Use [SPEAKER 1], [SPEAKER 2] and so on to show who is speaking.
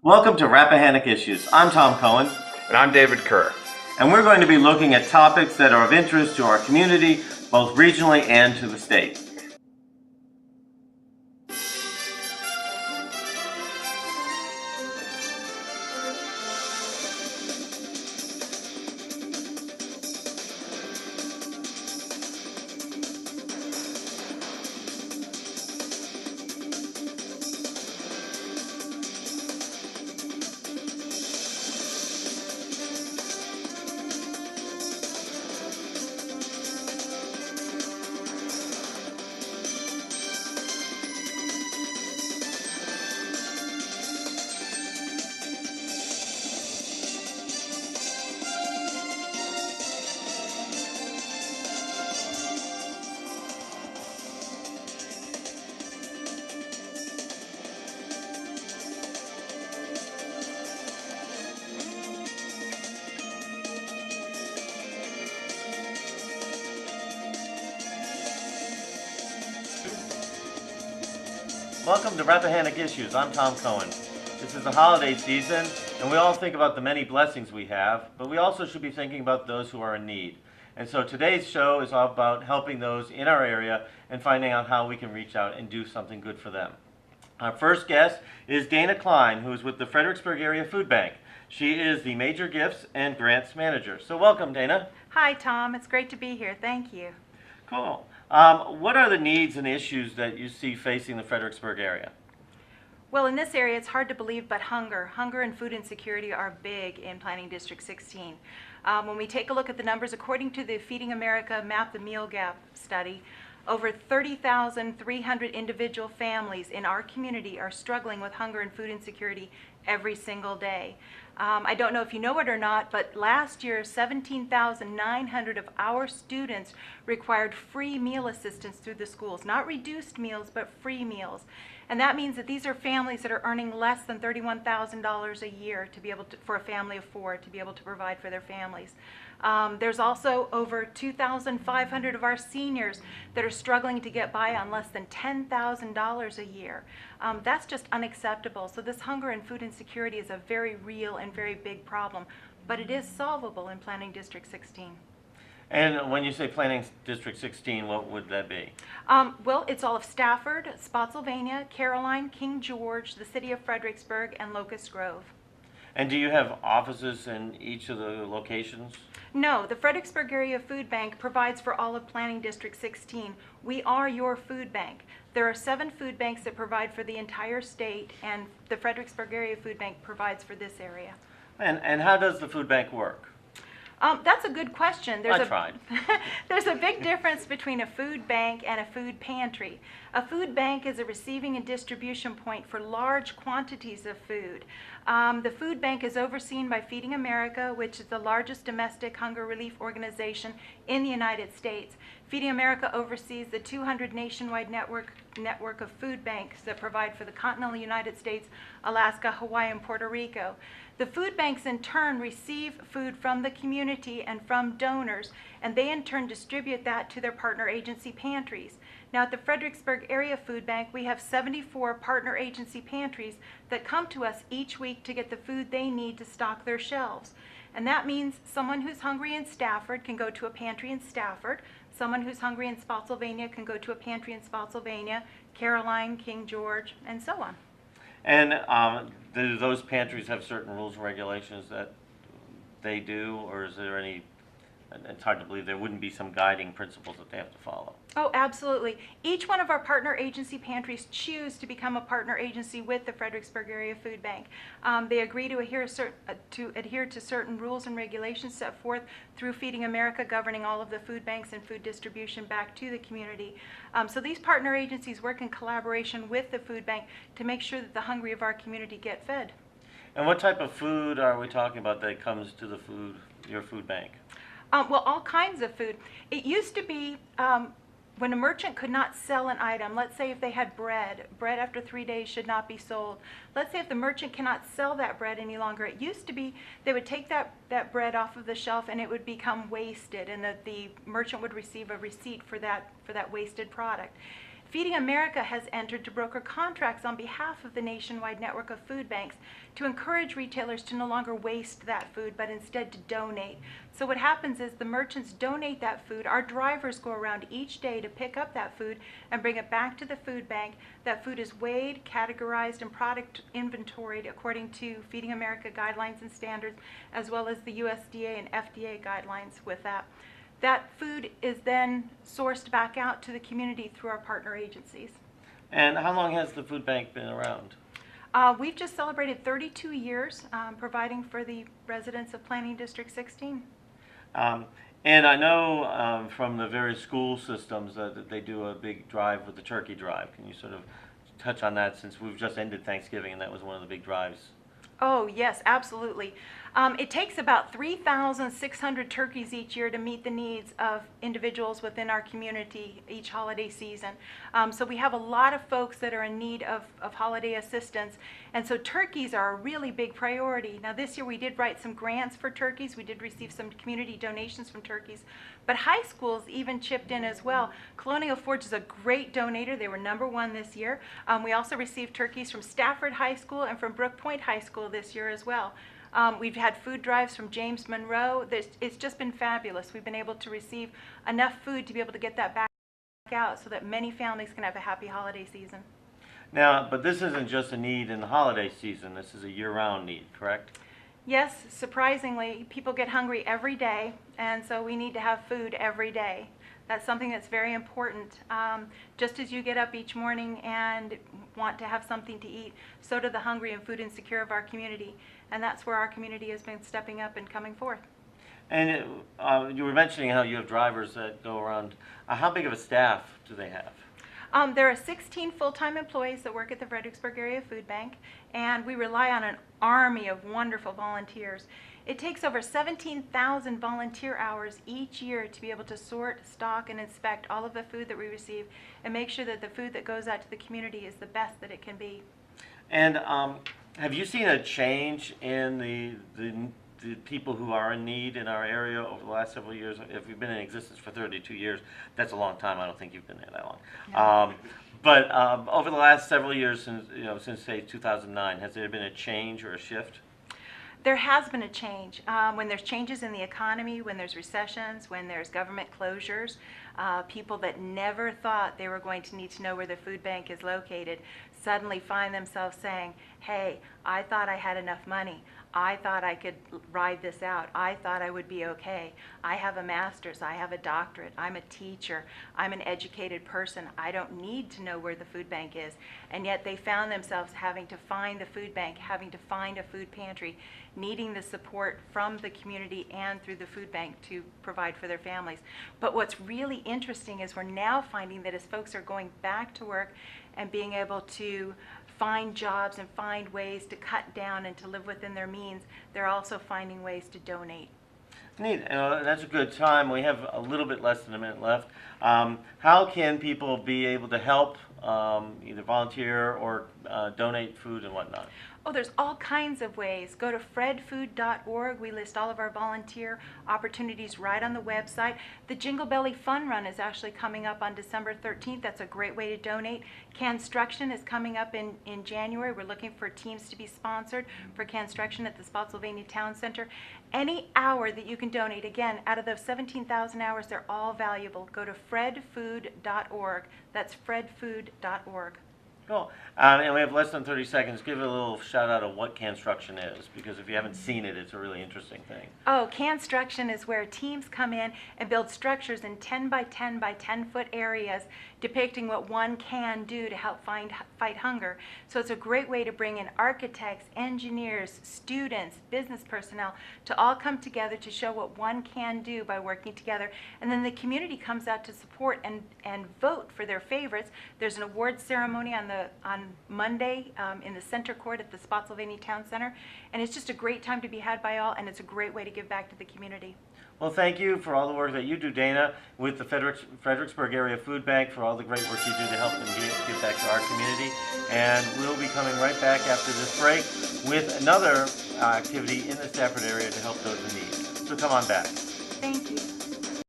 [SPEAKER 1] Welcome to Rappahannock Issues. I'm Tom Coen.
[SPEAKER 2] And I'm David Kerr.
[SPEAKER 1] And we're going to be looking at topics that are of interest to our community, both regionally and to the state. Welcome to Rappahannock Issues. I'm Tom Coen. This is the holiday season, and we all think about the many blessings we have, but we also should be thinking about those who are in need. And so today's show is all about helping those in our area and finding out how we can reach out and do something good for them. Our first guest is Dana Klein, who is with the Fredericksburg Area Food Bank. She is the Major Gifts and Grants Manager. So welcome, Dana.
[SPEAKER 3] Hi, Tom. It's great to be here. Thank you.
[SPEAKER 1] Cool. What are the needs and issues that you see facing the Fredericksburg area?
[SPEAKER 3] Well, in this area, it's hard to believe, but hunger and food insecurity are big in Planning District 16. When we take a look at the numbers, according to the Feeding America Map the Meal Gap study, over 30,300 individual families in our community are struggling with hunger and food insecurity every single day. I don't know if you know it or not, but last year 17,900 of our students required free meal assistance through the schools, not reduced meals, but free meals. And that means that these are families that are earning less than $31,000 a year to be able to, for a family of four, to be able to provide for their families. There's also over 2,500 of our seniors that are struggling to get by on less than $10,000 a year. That's just unacceptable. So this hunger and food insecurity is a very real and very big problem, but it is solvable in Planning District 16.
[SPEAKER 1] And when you say Planning District 16, what would that be?
[SPEAKER 3] Well, it's all of Stafford, Spotsylvania, Caroline, King George, the city of Fredericksburg, and Locust Grove.
[SPEAKER 1] And do you have offices in each of the locations?
[SPEAKER 3] No, the Fredericksburg Area Food Bank provides for all of Planning District 16. We are your food bank. There are 7 food banks that provide for the entire state, and the Fredericksburg Area Food Bank provides for this area.
[SPEAKER 1] And how does the food bank work?
[SPEAKER 3] That's a good question.
[SPEAKER 1] I tried.
[SPEAKER 3] There's a big difference between a food bank and a food pantry. A food bank is a receiving and distribution point for large quantities of food. The food bank is overseen by Feeding America, which is the largest domestic hunger relief organization in the United States. Feeding America oversees the 200 nationwide network of food banks that provide for the continental United States, Alaska, Hawaii, and Puerto Rico. The food banks in turn receive food from the community and from donors, and they in turn distribute that to their partner agency pantries. Now at the Fredericksburg Area Food Bank, we have 74 partner agency pantries that come to us each week to get the food they need to stock their shelves. And that means someone who's hungry in Stafford can go to a pantry in Stafford. Someone who's hungry in Spotsylvania can go to a pantry in Spotsylvania, Caroline, King George, and so on.
[SPEAKER 1] And do those pantries have certain rules and regulations that they do, or is there any, it's hard to believe there wouldn't be some guiding principles that they have to follow?
[SPEAKER 3] Oh, absolutely. Each one of our partner agency pantries choose to become a partner agency with the Fredericksburg Area Food Bank. They agree to adhere to certain rules and regulations set forth through Feeding America, governing all of the food banks and food distribution back to the community. So these partner agencies work in collaboration with the food bank to make sure that the hungry of our community get fed.
[SPEAKER 1] And what type of food are we talking about that comes to your food bank?
[SPEAKER 3] Well, all kinds of food. It used to be when a merchant could not sell an item, let's say if they had bread after 3 days should not be sold. Let's say if the merchant cannot sell that bread any longer, it used to be they would take that bread off of the shelf and it would become wasted, and that the merchant would receive a receipt for that wasted product. Feeding America has entered to broker contracts on behalf of the nationwide network of food banks to encourage retailers to no longer waste that food, but instead to donate. So what happens is the merchants donate that food. Our drivers go around each day to pick up that food and bring it back to the food bank. That food is weighed, categorized, and product inventoried according to Feeding America guidelines and standards, as well as the USDA and FDA guidelines with that. That food is then sourced back out to the community through our partner agencies.
[SPEAKER 1] And how long has the food bank been around?
[SPEAKER 3] We've just celebrated 32 years providing for the residents of Planning District 16.
[SPEAKER 1] And I know from the various school systems that they do a big drive with the turkey drive. Can you sort of touch on that, since we've just ended Thanksgiving and that was one of the big drives?
[SPEAKER 3] Oh, yes, absolutely. It takes about 3,600 turkeys each year to meet the needs of individuals within our community each holiday season. So we have a lot of folks that are in need of holiday assistance, and so turkeys are a really big priority. Now this year we did write some grants for turkeys. We did receive some community donations from turkeys, but high schools even chipped in as well. Colonial Forge is a great donator. They were #1 this year. We also received turkeys from Stafford High School and from Brook Point High School this year as well. We've had food drives from James Monroe. It's just been fabulous. We've been able to receive enough food to be able to get that back out so that many families can have a happy holiday season.
[SPEAKER 1] Now, but this isn't just a need in the holiday season. This is a year-round need, correct?
[SPEAKER 3] Yes, surprisingly, people get hungry every day, and so we need to have food every day. That's something that's very important. Just as you get up each morning and want to have something to eat, so do the hungry and food insecure of our community. And that's where our community has been stepping up and coming forth.
[SPEAKER 1] And you were mentioning how you have drivers that go around. How big of a staff do they have?
[SPEAKER 3] There are 16 full-time employees that work at the Fredericksburg Area Food Bank, and we rely on an army of wonderful volunteers. It takes over 17,000 volunteer hours each year to be able to sort, stock, and inspect all of the food that we receive and make sure that the food that goes out to the community is the best that it can be.
[SPEAKER 1] And have you seen a change in the people who are in need in our area over the last several years? If you've been in existence for 32 years, that's a long time. I don't think you've been there that long.
[SPEAKER 3] No.
[SPEAKER 1] But over the last several years, since say 2009, has there been a change or a shift?
[SPEAKER 3] There has been a change. When there's changes in the economy, when there's recessions, when there's government closures, people that never thought they were going to need to know where the food bank is located suddenly find themselves saying, hey, I thought I had enough money. I thought I could ride this out. I thought I would be okay. I have a master's. I have a doctorate. I'm a teacher. I'm an educated person. I don't need to know where the food bank is. And yet they found themselves having to find the food bank, having to find a food pantry, needing the support from the community and through the food bank to provide for their families. But what's really interesting is we're now finding that as folks are going back to work and being able to find jobs and find ways to cut down and to live within their means, they're also finding ways to donate.
[SPEAKER 1] Neat. That's a good time. We have a little bit less than a minute left. How can people be able to help, either volunteer or donate food and whatnot?
[SPEAKER 3] Oh, there's all kinds of ways. Go to fredfood.org. We list all of our volunteer opportunities right on the website. The Jingle Belly Fun Run is actually coming up on December 13th. That's a great way to donate. Canstruction is coming up in January. We're looking for teams to be sponsored for Canstruction at the Spotsylvania Town Center. Any hour that you can donate, again, out of those 17,000 hours, they're all valuable. Go to fredfood.org. That's fredfood.org.
[SPEAKER 1] Cool. And we have less than 30 seconds. Give it a little shout out of what Canstruction is, because if you haven't seen it, it's a really interesting thing.
[SPEAKER 3] Oh, Canstruction is where teams come in and build structures in 10 by 10 by 10 foot areas depicting what one can do to help fight hunger. So it's a great way to bring in architects, engineers, students, business personnel to all come together to show what one can do by working together. And then the community comes out to support and vote for their favorites. There's an awards ceremony on Monday in the center court at the Spotsylvania Town Center. And it's just a great time to be had by all, and it's a great way to give back to the community.
[SPEAKER 1] Well, thank you for all the work that you do, Dana, with the Fredericksburg Area Food Bank, for all the great work you do to help them give back to our community. And we'll be coming right back after this break with another activity in the Stafford area to help those in need. So come on back.
[SPEAKER 3] Thank you.